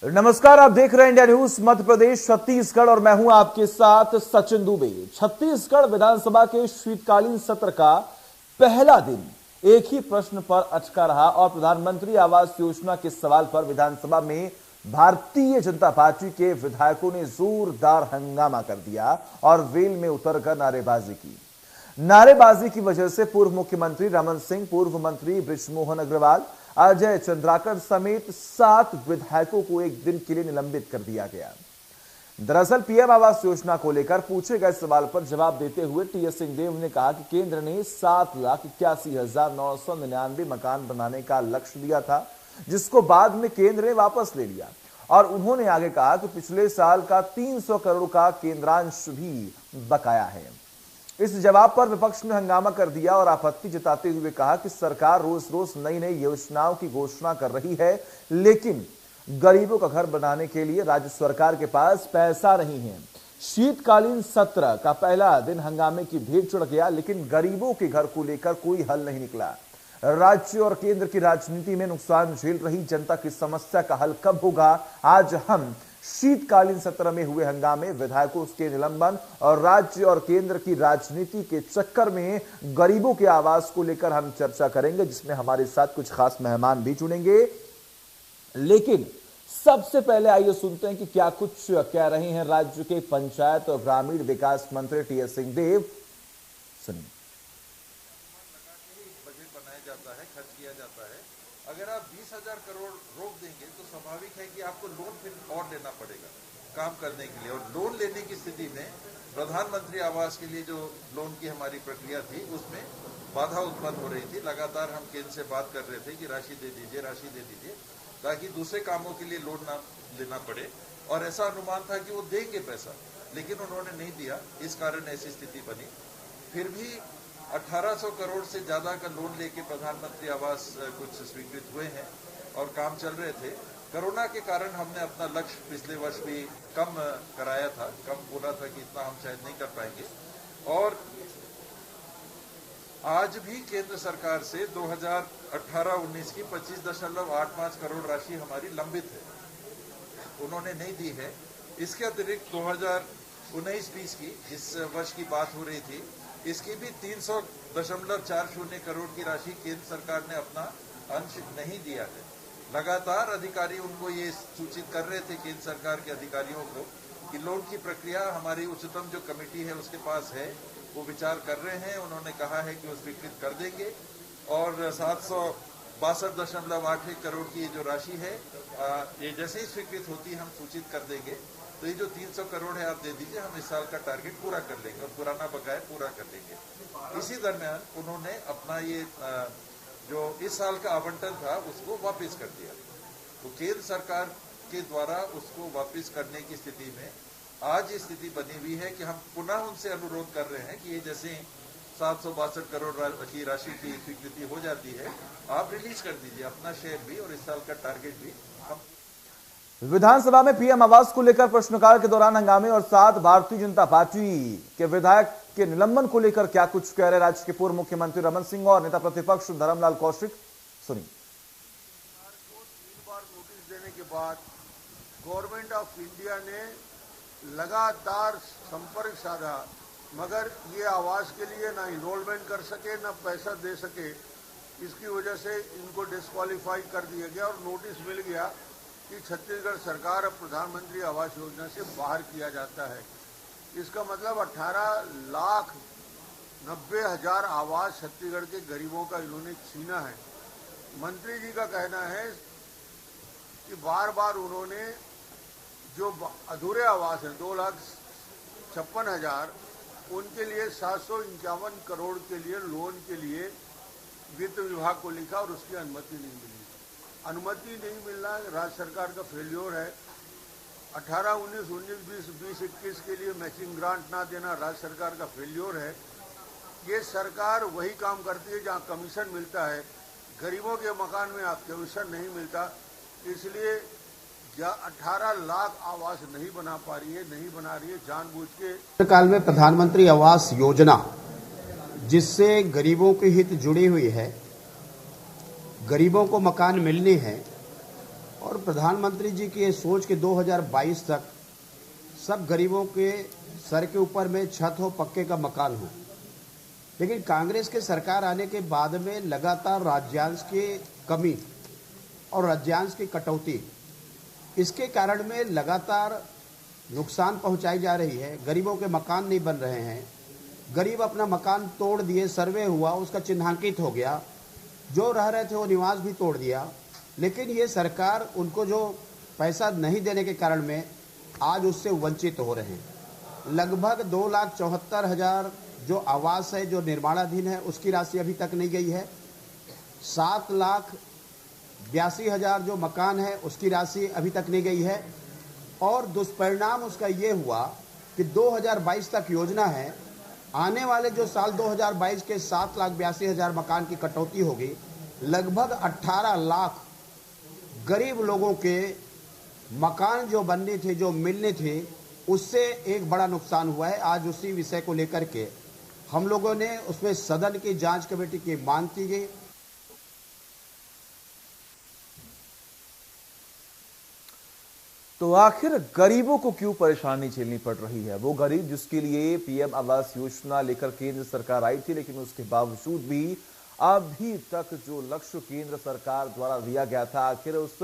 नमस्कार, आप देख रहे हैं इंडिया न्यूज मध्य प्रदेश छत्तीसगढ़ और मैं हूं आपके साथ सचिन दुबे। छत्तीसगढ़ विधानसभा के शीतकालीन सत्र का पहला दिन एक ही प्रश्न पर अटका रहा और प्रधानमंत्री आवास योजना के सवाल पर विधानसभा में भारतीय जनता पार्टी के विधायकों ने जोरदार हंगामा कर दिया और वेल में उतरकर नारेबाजी की। नारेबाजी की वजह से पूर्व मुख्यमंत्री रमन सिंह, पूर्व मंत्री बृजमोहन अग्रवाल, अजय चंद्राकर समेत 7 विधायकों को एक दिन के लिए निलंबित कर दिया गया। दरअसल पीएम आवास योजना को लेकर पूछे गए सवाल पर जवाब देते हुए टीएस सिंहदेव ने कहा कि केंद्र ने 7,81,999 मकान बनाने का लक्ष्य दिया था, जिसको बाद में केंद्र ने वापस ले लिया। और उन्होंने आगे कहा कि पिछले साल का 300 करोड़ का केंद्रांश भी बकाया है। इस जवाब पर विपक्ष ने हंगामा कर दिया और आपत्ति जताते हुए कहा कि सरकार रोज रोज नई नई योजनाओं की घोषणा कर रही है, लेकिन गरीबों का घर बनाने के लिए राज्य सरकार के पास पैसा नहीं है। शीतकालीन सत्र का पहला दिन हंगामे की भेंट चढ़ गया, लेकिन गरीबों के घर को लेकर कोई हल नहीं निकला। राज्य और केंद्र की राजनीति में नुकसान झेल रही जनता की समस्या का हल कब होगा? आज हम शीतकालीन सत्र में हुए हंगामे, विधायकों के निलंबन और राज्य और केंद्र की राजनीति के चक्कर में गरीबों के आवास को लेकर हम चर्चा करेंगे, जिसमें हमारे साथ कुछ खास मेहमान भी जुड़ेंगे। लेकिन सबसे पहले आइए सुनते हैं कि क्या कुछ कह रहे हैं राज्य के पंचायत और ग्रामीण विकास मंत्री टीएस सिंहदेव। सुनिए। बजट बनाया जाता है, खर्च किया जाता है। अगर आप 20,000 करोड़ रोक देंगे तो स्वाभाविक है कि आपको लोन फिर और लेना पड़ेगा काम करने के लिए। और लोन लेने की स्थिति में प्रधानमंत्री आवास के लिए जो लोन की हमारी प्रक्रिया थी, उसमें बाधा उत्पन्न हो रही थी। लगातार हम केंद्र से बात कर रहे थे कि राशि दे दीजिए, ताकि दूसरे कामों के लिए लोन ना लेना पड़े। और ऐसा अनुमान था कि वो देंगे पैसा, लेकिन उन्होंने नहीं दिया। इस कारण ऐसी स्थिति बनी। फिर भी 1800 करोड़ से ज्यादा का लोन लेके प्रधानमंत्री आवास कुछ स्वीकृत हुए हैं और काम चल रहे थे। कोरोना के कारण हमने अपना लक्ष्य पिछले वर्ष भी कम कराया था, कम बोला था कि इतना हम शायद नहीं कर पाएंगे। और आज भी केंद्र सरकार से 2018-19 की 25.85 करोड़ राशि हमारी लंबित है, उन्होंने नहीं दी है। इसके अतिरिक्त 2019-20 की इस वर्ष की बात हो रही थी, इसकी भी 300.40 करोड़ की राशि केंद्र सरकार ने अपना अंश नहीं दिया है। लगातार अधिकारी उनको ये सूचित कर रहे थे, केंद्र सरकार के अधिकारियों को, कि लोन की प्रक्रिया हमारी उच्चतम जो कमेटी है उसके पास है, वो विचार कर रहे हैं। उन्होंने कहा है कि वो स्वीकृत कर देंगे और 762.81 करोड़ की जो राशि है, ये जैसे ही स्वीकृत होती हम सूचित कर देंगे। तो ये जो 300 करोड़ है आप दे दीजिए, हम इस साल का टारगेट पूरा कर लेंगे और पुराना बकाया पूरा कर लेंगे। इसी दरमियान उन्होंने अपना ये जो इस साल का आवंटन था उसको वापस कर दिया। तो केंद्र सरकार के द्वारा उसको वापस करने की स्थिति में आज ये स्थिति बनी हुई है कि हम पुनः उनसे अनुरोध कर रहे हैं कि ये जैसे 762 करोड़ की राशि की स्वीकृति हो जाती है, आप रिलीज कर दीजिए अपना शेयर भी और इस साल का टारगेट भी। हम विधानसभा में पीएम आवास को लेकर प्रश्नकाल के दौरान हंगामे और 7 भारतीय जनता पार्टी के विधायक के निलंबन को लेकर क्या कुछ कह रहे राज्य के पूर्व मुख्यमंत्री रमन सिंह और नेता प्रतिपक्ष धर्मलाल कौशिक। सुनिए। 3 बार नोटिस देने के बाद गवर्नमेंट ऑफ इंडिया ने लगातार संपर्क साधा, मगर ये आवास के लिए ना इनरोलमेंट कर सके, ना पैसा दे सके। इसकी वजह से इनको डिस्क्वालीफाई कर दिया गया और नोटिस मिल गया कि छत्तीसगढ़ सरकार अब प्रधानमंत्री आवास योजना से बाहर किया जाता है। इसका मतलब 18,90,000 आवास छत्तीसगढ़ के गरीबों का इन्होंने छीना है। मंत्री जी का कहना है कि बार बार उन्होंने जो अधूरे आवास हैं 2,56,000, उनके लिए 751 करोड़ के लिए लोन के लिए वित्त विभाग को लिखा और उसकी अनुमति नहीं मिली। अनुमति नहीं मिलना राज्य सरकार का फेल्योर है। 18-19, 19-20, 20-21 के लिए मैचिंग ग्रांट ना देना राज्य सरकार का फेल्योर है। ये सरकार वही काम करती है जहां कमीशन मिलता है, गरीबों के मकान में आप कमीशन नहीं मिलता। इसलिए 18 लाख आवास नहीं बना पा रही है, नहीं बना रही है जानबूझ के। काल में प्रधानमंत्री आवास योजना, जिससे गरीबों के हित जुड़ी हुई है, गरीबों को मकान मिलने हैं, और प्रधानमंत्री जी की ये सोच कि 2022 तक सब गरीबों के सर के ऊपर में छत हो, पक्के का मकान हो। लेकिन कांग्रेस के सरकार आने के बाद में लगातार राज्यांश की कमी और राज्यांश की कटौती, इसके कारण में लगातार नुकसान पहुंचाई जा रही है। गरीबों के मकान नहीं बन रहे हैं, गरीब अपना मकान तोड़ दिए, सर्वे हुआ, उसका चिन्हांकित हो गया, जो रह रहे थे वो निवास भी तोड़ दिया। लेकिन ये सरकार उनको जो पैसा नहीं देने के कारण में आज उससे वंचित हो रहे हैं। लगभग 2,74,000 जो आवास है, जो निर्माणाधीन है, उसकी राशि अभी तक नहीं गई है। 7,82,000 जो मकान है उसकी राशि अभी तक नहीं गई है। और दुष्परिणाम उसका ये हुआ कि 2022 तक योजना है, आने वाले जो साल 2022 के 7,82,000 मकान की कटौती होगी। लगभग 18 लाख गरीब लोगों के मकान जो बनने थे, जो मिलने थे, उससे एक बड़ा नुकसान हुआ है। आज उसी विषय को लेकर के हम लोगों ने उसमें सदन की जांच कमेटी की मांग की गई। तो आखिर गरीबों को क्यों परेशानी झेलनी पड़ रही है? वो गरीब जिसके लिए पीएम आवास योजना लेकर केंद्र सरकार आई थी, लेकिन उसके बावजूद भी अभी तक जो लक्ष्य केंद्र सरकार द्वारा दिया गया था, आखिर उस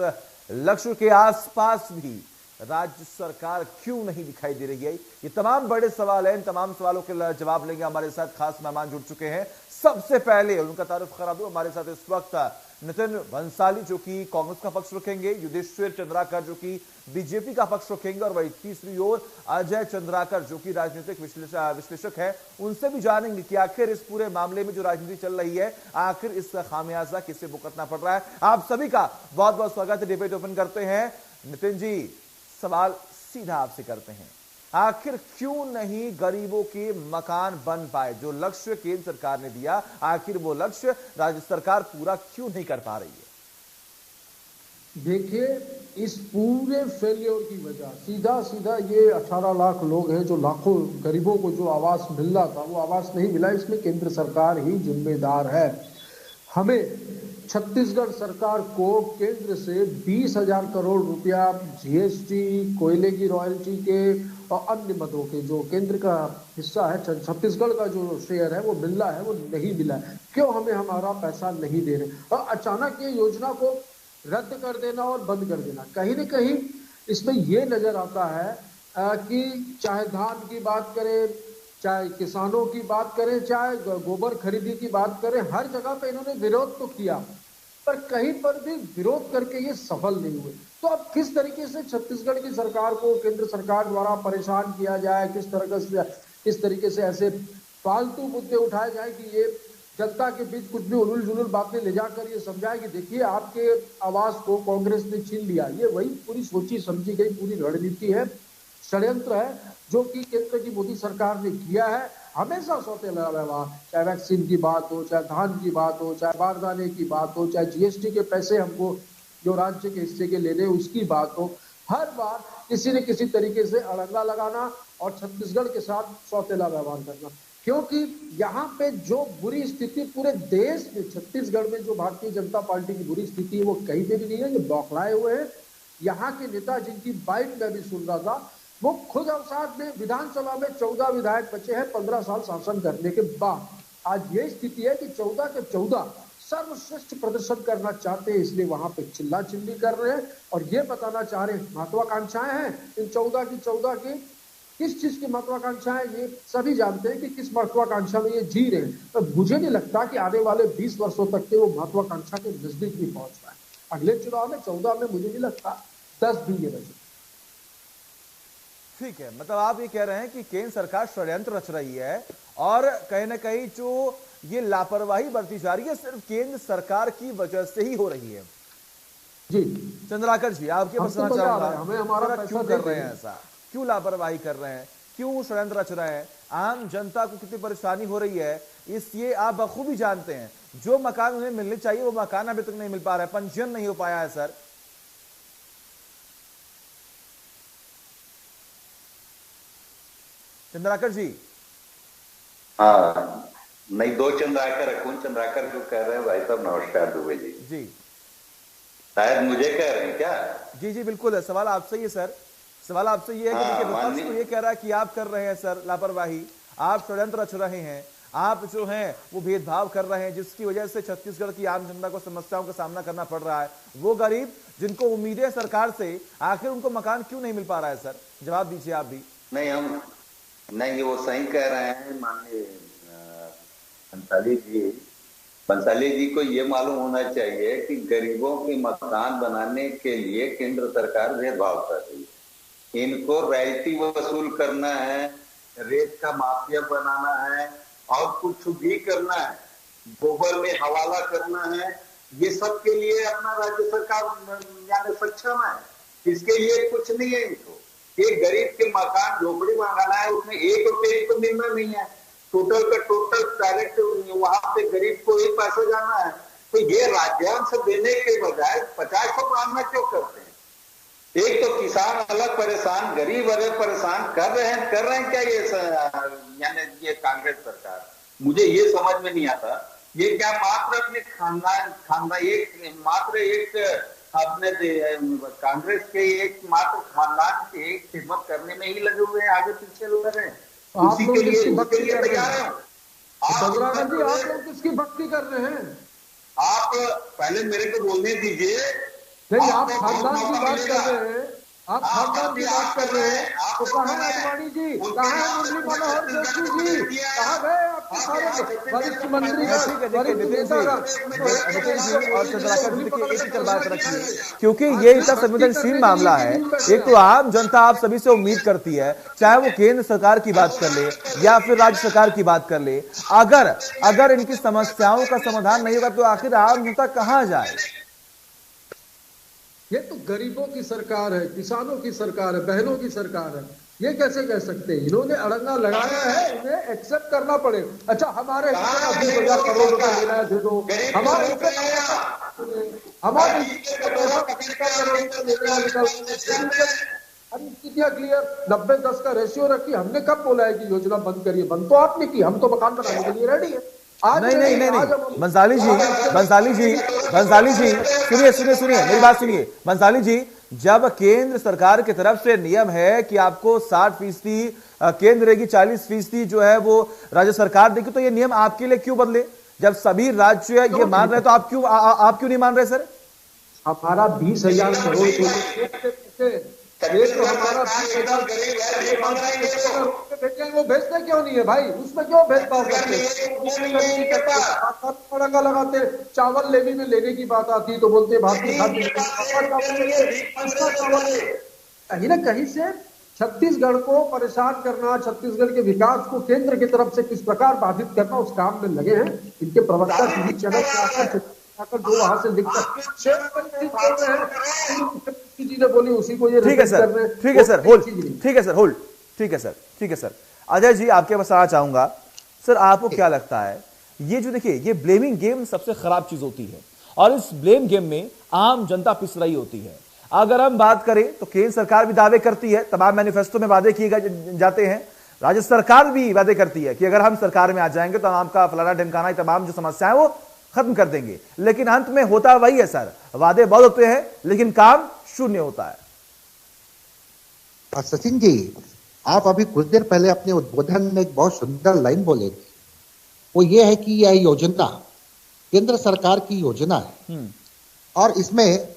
लक्ष्य के आसपास भी राज्य सरकार क्यों नहीं दिखाई दे रही है? ये तमाम बड़े सवाल हैं। इन तमाम सवालों के जवाब लेंगे। हमारे साथ खास मेहमान जुड़ चुके हैं। सबसे पहले उनका तारुफ करा दूं, हमारे साथ इस वक्त नितिन भंसाली जो कि कांग्रेस का पक्ष रखेंगे, युधिष्ठिर चंद्राकर जो कि बीजेपी का पक्ष रखेंगे, और वही तीसरी ओर अजय चंद्राकर जो कि राजनीतिक विश्लेषक है। उनसे भी जानेंगे कि आखिर इस पूरे मामले में जो राजनीति चल रही है, आखिर इसका खामियाजा किसे भुगतना पड़ रहा है। आप सभी का बहुत बहुत स्वागत है। डिबेट ओपन करते हैं। नितिन जी, सवाल सीधा आपसे करते हैं, आखिर क्यों नहीं गरीबों के मकान बन पाए? जो लक्ष्य केंद्र सरकार ने दिया, आखिर वो लक्ष्य राज्य सरकार पूरा क्यों नहीं कर पा रही है? देखिए, इस पूरे फेलियर की वजह सीधा सीधा ये 18 लाख लोग हैं, जो लाखों गरीबों को जो आवास मिलना था वो आवास नहीं मिला। इसमें केंद्र सरकार ही जिम्मेदार है। हमें छत्तीसगढ़ सरकार को केंद्र से 20,000 करोड़ रुपया जीएसटी, कोयले की रॉयल्टी के और अन्य मदों के जो केंद्र का हिस्सा है, छत्तीसगढ़ का जो शेयर है वो मिलना है, वो नहीं मिला है। क्यों हमें हमारा पैसा नहीं दे रहे? और अचानक ये योजना को रद्द कर देना और बंद कर देना, कहीं न कहीं इसमें ये नजर आता है कि चाहे धान की बात करें, चाहे किसानों की बात करें, चाहे गोबर खरीदी की बात करें, हर जगह पे इन्होंने विरोध तो किया, पर कहीं पर भी विरोध करके ये सफल नहीं हुए। तो अब किस तरीके से छत्तीसगढ़ की सरकार को केंद्र सरकार द्वारा परेशान किया जाए, किस तरीके से ऐसे फालतू मुद्दे उठाए जाए कि ये जनता के बीच कुछ भी उलूल जुलूल बातें ले जाकर ये समझाए कि देखिए आपके आवास को कांग्रेस ने छीन लिया। ये वही पूरी सोची समझी गई पूरी रणनीति है, षड्यंत्र है, जो कि केंद्र की मोदी सरकार ने किया है। हमेशा सौतेला व्यवहार, चाहे वैक्सीन की बात हो, चाहे धान की बात हो, चाहे बारदाने की बात हो, चाहे जीएसटी के पैसे हमको जो राज्य के हिस्से के लेने उसकी बात हो, हर बार किसी न किसी तरीके से अड़ंगा लगाना और छत्तीसगढ़ के साथ सौतेला व्यवहार करना। क्योंकि यहाँ पे जो बुरी स्थिति पूरे देश में, छत्तीसगढ़ में जो भारतीय जनता पार्टी की बुरी स्थिति है वो कहीं पे भी नहीं है। ये बौखलाए हुए हैं। यहाँ के नेता जिनकी बाइट में भी सुन रहा था, वो खुद अवसाद में विधानसभा में 14 विधायक बचे हैं 15 साल शासन करने के बाद। आज ये स्थिति है कि 14 के 14 सर्वश्रेष्ठ प्रदर्शन करना चाहते हैं, इसलिए वहां पे चिल्ला चिल्ली कर रहे हैं और ये बताना चाह रहे हैं महत्वाकांक्षाएं हैं इन 14 की किस चीज की महत्वाकांक्षाएं, ये सभी जानते हैं कि किस महत्वाकांक्षा में ये जी रहे हैं। तो मुझे नहीं लगता कि आने वाले 20 वर्षों तक के वो महत्वाकांक्षा के नजदीक भी पहुंच पाए। अगले चुनाव में 14 में मुझे नहीं लगता 10 भी ये बचे। ठीक है, मतलब आप ये कह रहे हैं कि केंद्र सरकार षड्यंत्र रच रही है और कहीं ना कहीं जो ये लापरवाही बरती जा रही है सिर्फ केंद्र सरकार की वजह से ही हो रही है। जी चंद्राकर जी, आपके बताना चाहूंगा, हमें हमारा क्यों कर रहे हैं ऐसा, क्यों लापरवाही कर रहे हैं, क्यों षड्यंत्र रच रहे हैं? आम जनता को कितनी परेशानी हो रही है ये आप बखूबी जानते हैं। जो मकान उन्हें मिलने चाहिए वो मकान अभी तक नहीं मिल पा रहा है, पंजीयन नहीं हो पाया है। सर चंद्राकर जी। हाँ, नहीं, 2 चंद्राकर रखूं। चंद्राकर जो कह रहे हैं भाई साहब, नमस्कार दुबे जी। जी शायद मुझे कह रहे हैं क्या? जी जी बिल्कुल, सवाल आपसे ही है सर। सवाल आपसे ये है कि देखिए विपक्ष तो ये कह रहा है कि आप कर रहे हैं सर लापरवाही, आप षड्यंत्र रच रहे हैं, आप जो हैं वो भेदभाव कर रहे हैं, जिसकी वजह से छत्तीसगढ़ की आम जनता को समस्याओं का सामना करना पड़ रहा है। वो गरीब जिनको उम्मीदें सरकार से, आखिर उनको मकान क्यों नहीं मिल पा रहा है सर? जवाब दीजिए आप भी। नहीं, वो सही कह रहे हैं माननीय बंसाली जी को ये मालूम होना चाहिए कि गरीबों के मकान बनाने के लिए केंद्र सरकार भेदभाव कर रही है। इनको रॉयल्टी वसूल करना है, रेत का माफिया बनाना है और कुछ भी करना है, गोबर में हवाला करना है, ये सब के लिए अपना राज्य सरकार यानी सक्षम है। इसके लिए कुछ नहीं है इनको। एक गरीब के मकान झोपड़ी मंगाना है, उसमें 1 रुपये को मिलना नहीं है, टोटल का टोटल डायरेक्ट वहां पे गरीब को ही पैसा जाना है। तो ये राज्यांश देने के बजाय 50 मांगना क्यों करते हैं? एक तो किसान अलग परेशान, गरीब अलग परेशान कर रहे हैं क्या ये यानी ये कांग्रेस सरकार? मुझे ये समझ में नहीं आता। ये क्या मात्र अपने खानदान एक अपने कांग्रेस के एक मात्र खानदान के एक खिदमत करने में ही लगे हुए हैं, आगे पीछे लग रहे हैं, उसी के लिए तैयार हैं। आप लोग किसकी भक्ति कर रहे हैं? आप पहले मेरे को बोलने दीजिए। नहीं, आप खानदान की बात कर रहे हैं, आप खानदान की बात कर रहे हैं, तो कहाँ है अडवाणी जी, कहाँ है मुरली मनोहर जोशी जी, कहाँ गए आपके सारे वरिष्ठ मंत्री? और चंद्राकर जी देखिए एक ही बात रखिए, क्योंकि ये इतना संवेदनशील मामला है। एक तो आम जनता आप सभी से उम्मीद करती है, चाहे वो केंद्र सरकार की बात कर ले या फिर राज्य सरकार की बात कर ले, अगर इनकी समस्याओं का समाधान नहीं होगा तो आखिर आम जनता कहाँ जाए? ये तो गरीबों की सरकार है, किसानों की सरकार है, बहनों की सरकार है, ये कैसे कह सकते हैं? इन्होंने अड़ंगा लगाया है, इन्हें एक्सेप्ट करना पड़ेगा। अच्छा, हमारे 20,000 करोड़ रुपया लेना है, दे दो। हमारे स्थितियां क्लियर, 90-10 का रेशियो रखी। हमने कब बोला है कि योजना बंद करिए? बंद तो आपने की, हम तो मकान बनाने के लिए रेडी है। नहीं, बंसाली जी सुनिए मेरी बात सुनिए। बंसाली जी, जब केंद्र सरकार की तरफ से नियम है कि आपको 60% केंद्र रहेगी, 40% जो है वो राज्य सरकार देगी, तो ये नियम आपके लिए क्यों बदले? जब सभी राज्य ये मान रहे तो आप क्यों नहीं मान रहे सर? हमारा 20,000 करोड़ तो हमारा 20,000 वो भेजते क्यों नहीं है भाई? उसमें क्यों भेदभाव करते? अड़ंगा लगाते। चावल लेवी में लेने की बात आती तो बोलते भारतीय खाद्य कहीं ना कहीं से छत्तीसगढ़ को परेशान करना, छत्तीसगढ़ के विकास को केंद्र की तरफ से किस प्रकार बाधित करना, उस काम में लगे हैं। इनके प्रवक्ता टीवी चैनल जो वहां से लिखता बोली उसी को ये ठीक है सर होल्ड। अजय जी, आपके पास आना चाहूंगा। सर, आपको क्या लगता है, ये जो देखिए ये ब्लेमिंग गेम सबसे खराब चीज होती है और इस ब्लेम गेम में आम जनता पिस रही होती है। अगर हम बात करें तो केंद्र सरकार भी दावे करती है, तमाम मैनिफेस्टो में वादे किए जाते हैं, राज्य सरकार भी वादे करती है कि अगर हम सरकार में आ जाएंगे तो आपका फलाना ढिमकाना तमाम जो समस्या है वो खत्म कर देंगे। लेकिन अंत में होता वही है सर, वादे बहुत होते हैं लेकिन काम शून्य होता है। सचिन जी, आप अभी कुछ देर पहले अपने उद्बोधन में एक बहुत सुंदर लाइन बोले थे, वो ये है कि यह योजना केंद्र सरकार की योजना है और इसमें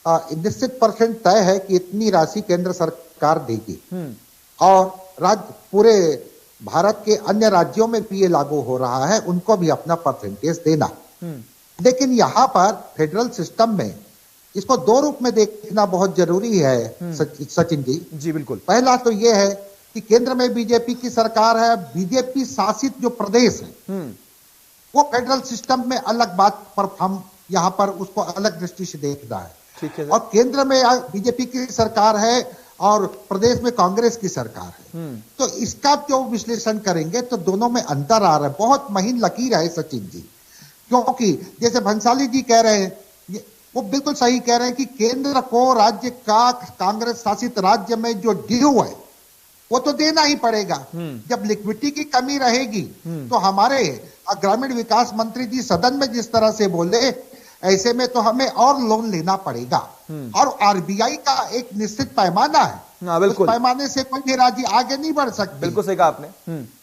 निश्चित % तय है कि इतनी राशि केंद्र सरकार देगी और राज्य पूरे भारत के अन्य राज्यों में भी ये लागू हो रहा है, उनको भी अपना % देना। लेकिन यहाँ पर फेडरल सिस्टम में इसको 2 रूप में देखना बहुत जरूरी है सचिन जी। बिल्कुल। पहला तो ये है कि केंद्र में बीजेपी की सरकार है, बीजेपी शासित जो प्रदेश है वो फेडरल सिस्टम में अलग बात पर हम यहाँ पर उसको अलग दृष्टि से देखना है। ठीक है। और केंद्र में बीजेपी की सरकार है और प्रदेश में कांग्रेस की सरकार है, तो इसका जो विश्लेषण करेंगे तो दोनों में अंतर आ रहा है, बहुत महीन लकीर है सचिन जी। क्योंकि जैसे भंसाली जी कह रहे हैं, वो बिल्कुल सही कह रहे हैं कि केंद्र को राज्य का कांग्रेस शासित राज्य में जो ड्यू है वो तो देना ही पड़ेगा। जब लिक्विडिटी की कमी रहेगी तो हमारे ग्रामीण विकास मंत्री जी सदन में जिस तरह से बोले ऐसे में तो हमें और लोन लेना पड़ेगा। और आरबीआई का एक निश्चित पैमाना है, उस पैमाने से कोई भी राज्य आगे नहीं बढ़ सकती। बिल्कुल सही कहा आपने।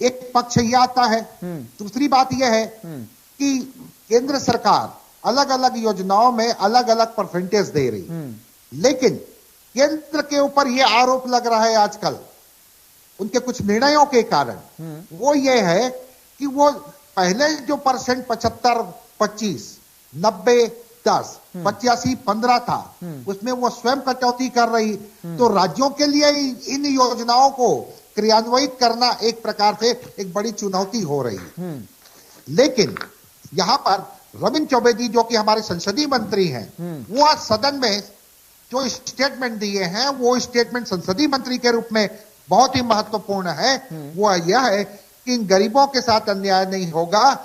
एक पक्ष यह आता है। दूसरी बात यह है कि केंद्र सरकार अलग अलग योजनाओं में अलग अलग परसेंटेज दे रही, लेकिन केंद्र के ऊपर यह आरोप लग रहा है आजकल उनके कुछ निर्णयों के कारण, वो ये है कि वो पहले जो परसेंट 75, 25, 90, 10, 85, 15 था, उसमें वो स्वयं कटौती कर रही। तो राज्यों के लिए इन योजनाओं को क्रियान्वित करना एक प्रकार से एक बड़ी चुनौती हो रही। लेकिन यहां पर रविंद्र चौबे जी जो कि हमारे संसदीय मंत्री हैं, वो आज सदन में जो स्टेटमेंट दिए हैं, वो स्टेटमेंट संसदीय मंत्री के रूप में बहुत ही महत्वपूर्ण है। वो यह है कि इन गरीबों के साथ अन्याय नहीं होगा,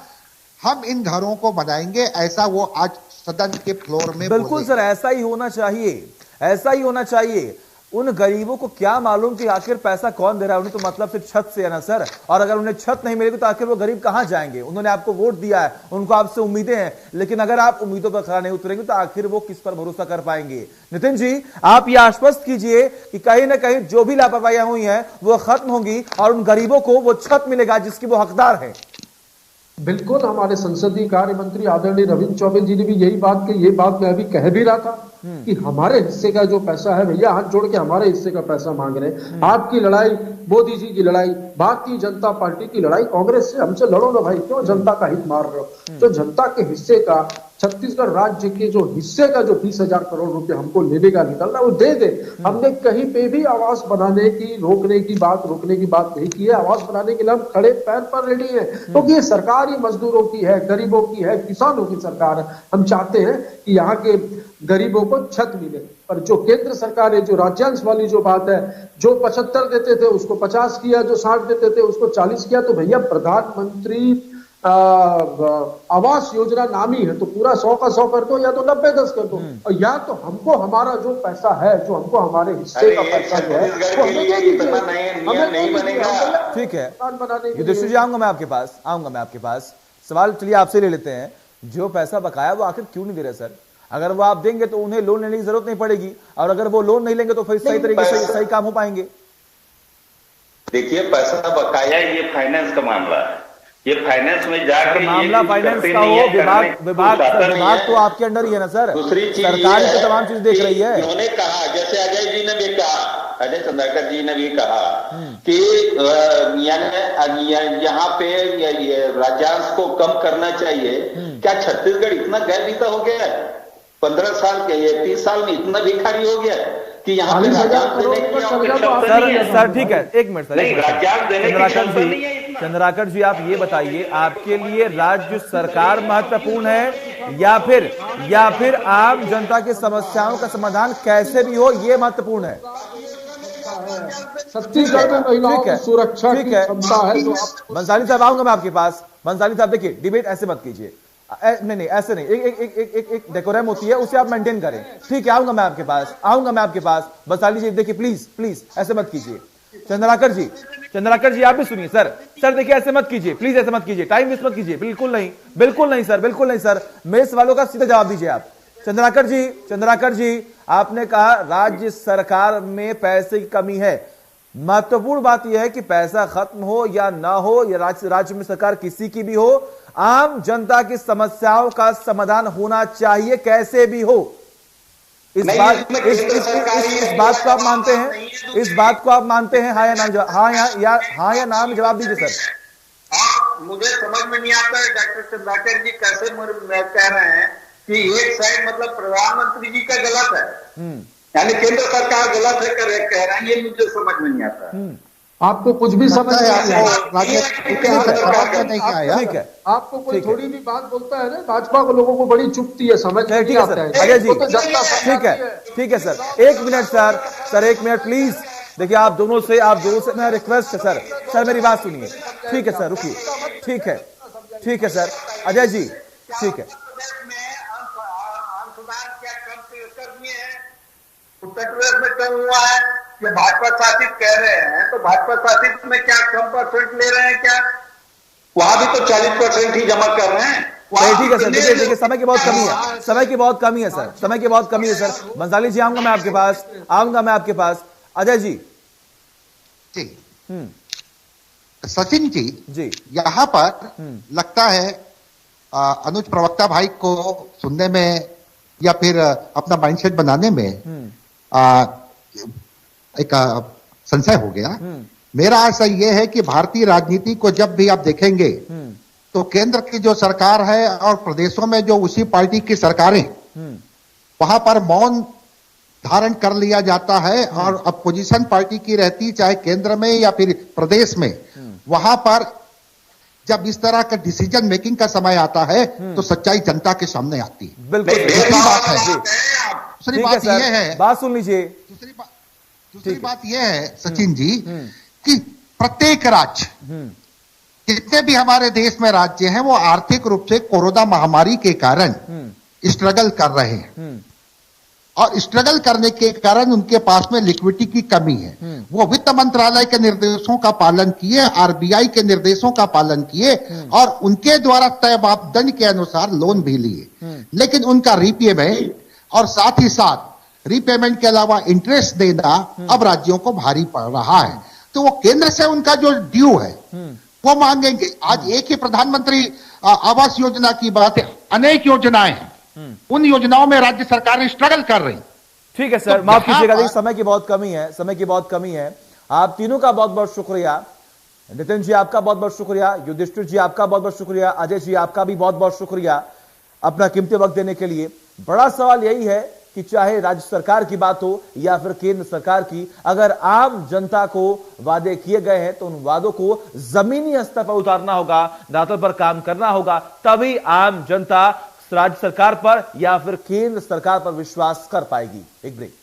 हम इन घरों को बनाएंगे, ऐसा वो आज सदन के फ्लोर में बिल्कुल सर, ऐसा ही होना चाहिए, ऐसा ही होना चाहिए। उन गरीबों को क्या मालूम कि आखिर पैसा कौन दे रहा है, उन्हें तो मतलब सिर्फ छत से है ना सर। और अगर उन्हें छत नहीं मिलेगी तो आखिर वो गरीब कहां जाएंगे? उन्होंने आपको वोट दिया है, उनको आपसे उम्मीदें हैं, लेकिन अगर आप उम्मीदों पर खरा नहीं उतरेंगे तो आखिर वो किस पर भरोसा कर पाएंगे? नितिन जी, आप ये आश्वस्त कीजिए कि कहीं ना कहीं जो भी लापरवाहियां हुई हैं वो खत्म होंगी और उन गरीबों को वो छत मिलेगा जिसकी वो हकदार है। बिल्कुल, हमारे संसदीय कार्य मंत्री आदरणीय रविंद्र चौबे जी ने भी यही बात कही। ये बात मैं अभी कह भी रहा था कि हमारे हिस्से का जो पैसा है भैया, हाथ जोड़ के हमारे हिस्से का पैसा मांग रहे हैं। आपकी लड़ाई, मोदी जी की लड़ाई, भारतीय जनता पार्टी की लड़ाई, कांग्रेस से हमसे लड़ो ना भाई, क्यों जनता का हित मार रहे हो? तो जनता के हिस्से का, छत्तीसगढ़ राज्य के जो हिस्से का जो 20,000 करोड़ रुपए हमको लेने का निकलना, वो दे दे। हमने कहीं पे भी आवास बनाने की, रोकने की बात नहीं की है। आवास बनाने के लिए हम खड़े पैर पर रेडी हैं, क्योंकि ये सरकार ही मजदूरों की है, गरीबों की है, किसानों की सरकार है। हम चाहते हैं कि यहाँ के गरीबों को छत मिले। पर जो केंद्र सरकार है, जो राज्यांश वाली जो बात है, जो 75 देते थे उसको 50 किया, जो 60 देते थे उसको 40 किया, तो भैया प्रधानमंत्री आवास योजना नामी है तो पूरा 100 का 100 कर दो, या तो 90-10 कर दो, और या तो हमको हमारा जो पैसा है, जो हमको हमारे हिस्से का पैसा जो है, ठीक है। युधिष्ठिर जी, आऊंगा मैं आपके पास। सवाल चलिए आपसे ले लेते हैं, जो पैसा बकाया वो आखिर क्यों नहीं दे रहे सर? अगर वो आप देंगे तो उन्हें लोन लेने की जरूरत नहीं पड़ेगी, और अगर वो लोन नहीं लेंगे तो फिर सही तरीके से सही काम हो पाएंगे। देखिए, पैसा बकाया ये फाइनेंस का मामला है, ये फाइनेंस में जाकर मामला फाइनेंस का हो, विभाग तो आपके अंडर ही है ना सर। दूसरी चीज सरकार तो तमाम चीज देख रही है। उन्होंने कहा, जैसे अजय जी ने भी कहा, अजय चंद्राकर जी ने भी कहा कि यहाँ पे राज्यांश को कम करना चाहिए। क्या छत्तीसगढ़ इतना गैर बीता हो गया है? 15 साल के, 30 साल में इतना भिखारी हो गया कि यहाँ पे सर ठीक है, एक मिनट सर। चंद्राकर जी, आप ये बताइए, आपके लिए राज्य सरकार महत्वपूर्ण है या फिर आम जनता की समस्याओं का समाधान कैसे भी हो ये महत्वपूर्ण है? छत्तीसगढ़ में महिलाओं की सुरक्षा की क्षमता है। बंसाली साहब, आऊंगा मैं आपके पास। बंसाली साहब, देखिए, डिबेट ऐसे मत कीजिए, नहीं ऐसे नहीं, एक डेकोरम होती है, उसे आप मेंटेन करें। ठीक है, आऊंगा मैं आपके पास। बंसाली जी, देखिए प्लीज ऐसे मत कीजिए। चंद्राकर जी आप भी सुनिए सर। देखिए, ऐसे मत कीजिए, प्लीज ऐसे मत कीजिए, टाइम वेस्ट मत कीजिए। बिल्कुल नहीं सर, मेरे सवालों का सीधा जवाब दीजिए आप। चंद्राकर जी, आपने कहा राज्य सरकार में पैसे की कमी है। महत्वपूर्ण बात यह है कि पैसा खत्म हो या ना हो, या राज्य में सरकार किसी की भी हो, आम जनता की समस्याओं का समाधान होना चाहिए, कैसे भी हो। इस बात को आप मानते हैं? इस बात को आप मानते हैं? हाँ या ना में जवाब दीजिए सर। मुझे समझ में नहीं आता है डॉक्टर चंद्राकर जी कैसे कह रहे हैं कि एक साइड मतलब प्रधानमंत्री जी का गलत है, यानी केंद्र सरकार गलत है कह रहे हैं, ये मुझे समझ में नहीं आता। आपको कुछ भी समझ नहीं आया? ठीक है, आपको कोई थोड़ी भी बात बोलता है ना, भाजपा को लोगों को बड़ी चुपती है, समझ नहीं आता है। अजय जी, ठीक है sir, 1 minute sir 1 minute please. देखिए, आप दोनों से मेरा रिक्वेस्ट है सर, मेरी बात सुनिए। ठीक है सर, रुकिए। ठीक है सर, अजय जी, ठीक है। उत्तर प्रदेश में कम हुआ है, ये भाजपा शासित कह रहे हैं, तो भाजपा शासित में क्या कम परसेंट ले रहे हैं क्या? वहां भी तो 40% ही जमा कर रहे हैं। ठीक है सर, देखिए समय की बहुत कमी है, समय की बहुत कमी है सर, समय की बहुत कमी है सर। बंसाली जी आऊंगा मैं आपके पास। अजय जी। जी सचिन जी, जी यहाँ पर लगता है अनुज प्रवक्ता भाई को सुनने में या फिर अपना माइंडसेट बनाने में एक संशय हो गया। मेरा आशा यह है कि भारतीय राजनीति को जब भी आप देखेंगे तो केंद्र की जो सरकार है और प्रदेशों में जो उसी पार्टी की सरकारें, वहां पर मौन धारण कर लिया जाता है और अपोजिशन पार्टी की रहती, चाहे केंद्र में या फिर प्रदेश में, वहां पर जब इस तरह का डिसीजन मेकिंग का समय आता है तो सच्चाई जनता के सामने आती है। बिल्कुल दूसरी बात है, दूसरी बात यह है, बात सुन लीजिए, दूसरी बात यह है सचिन जी कि प्रत्येक राज्य, जितने भी हमारे देश में राज्य हैं, वो आर्थिक रूप से कोरोना महामारी के कारण स्ट्रगल कर रहे हैं और स्ट्रगल करने के कारण उनके पास में लिक्विडिटी की कमी है। वो वित्त मंत्रालय के निर्देशों का पालन किए, आरबीआई के निर्देशों का पालन किए और उनके द्वारा तय मापदंड के अनुसार लोन भी लिए, लेकिन उनका रीपेमेंट और साथ ही साथ रीपेमेंट के अलावा इंटरेस्ट देना अब राज्यों को भारी पड़ रहा है। तो वो केंद्र से उनका जो ड्यू है वो मांगेंगे। आज एक ही प्रधानमंत्री आवास योजना की बात है, अनेक योजनाएं हैं, उन योजनाओं में राज्य सरकारें स्ट्रगल कर रही। ठीक है सर, माफ कीजिएगा, देखिए समय की बहुत कमी है, आप तीनों का बहुत बहुत शुक्रिया। नितिन जी आपका बहुत बहुत शुक्रिया, युधिष्ठिर जी आपका बहुत बहुत शुक्रिया, अजय जी आपका भी बहुत बहुत शुक्रिया अपना कीमती वक्त देने के लिए। बड़ा सवाल यही है कि चाहे राज्य सरकार की बात हो या फिर केंद्र सरकार की, अगर आम जनता को वादे किए गए हैं तो उन वादों को जमीनी स्तर पर उतारना होगा, धरातल पर काम करना होगा, तभी आम जनता राज्य सरकार पर या फिर केंद्र सरकार पर विश्वास कर पाएगी। एक ब्रेक।